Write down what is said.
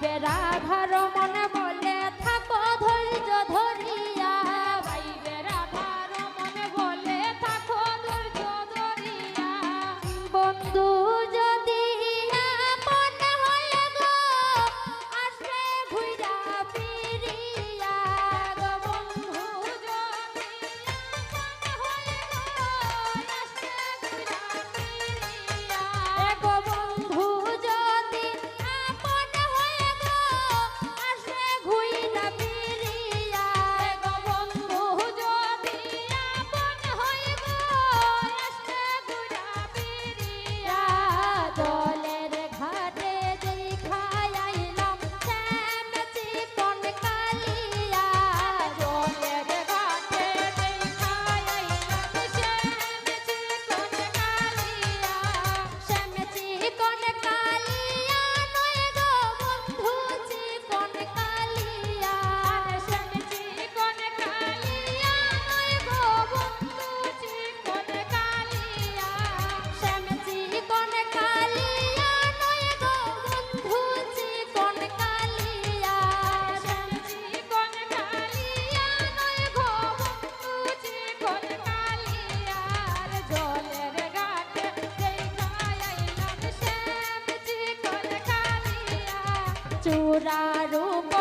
ভাইবে রাধার মনে বলে থাকো ধৈর্য ধরিয়া, ভাইবে রাধার মনে বলে থাকো ধৈর্য ধরিয়া। বন্ধু যদি আপন হয়ে গো আসবে ঘুইরা ফিরিয়া, গো বন্ধু যদি আপন হয়ে গো আসবে ঘুইরা ফিরিয়া। এ গো বন্ধু যদি আপন হয়ে গো আসবে ঘুইরা ফিরিয়া, গো বন্ধু যদি আপন হয়ে গো আসবে ঘুইরা ফিরিয়া। জলের ঘাটে দেখাই আইলাম শ্যাম চিকন কালিয়া, জলের ঘাটে দেখাই আইলাম শ্যাম চিকন কালিয়া। শ্যাম চিকন কালিয়া নয় গো বন্ধু চিকন কালিয়া, শ্যাম চিকন কালিয়া নয় গো বন্ধু চিকন কালিয়া। শ্যাম চিকন কালিয়া নয় গো বন্ধু চিকন কালিয়া, শ্যাম চিকন কালিয়া নয় গো বন্ধু চিকন কালিয়া। জলের ঘাটে দেখাই আইলাম শ্যাম চিকন কালিয়া। চূড়া রূপ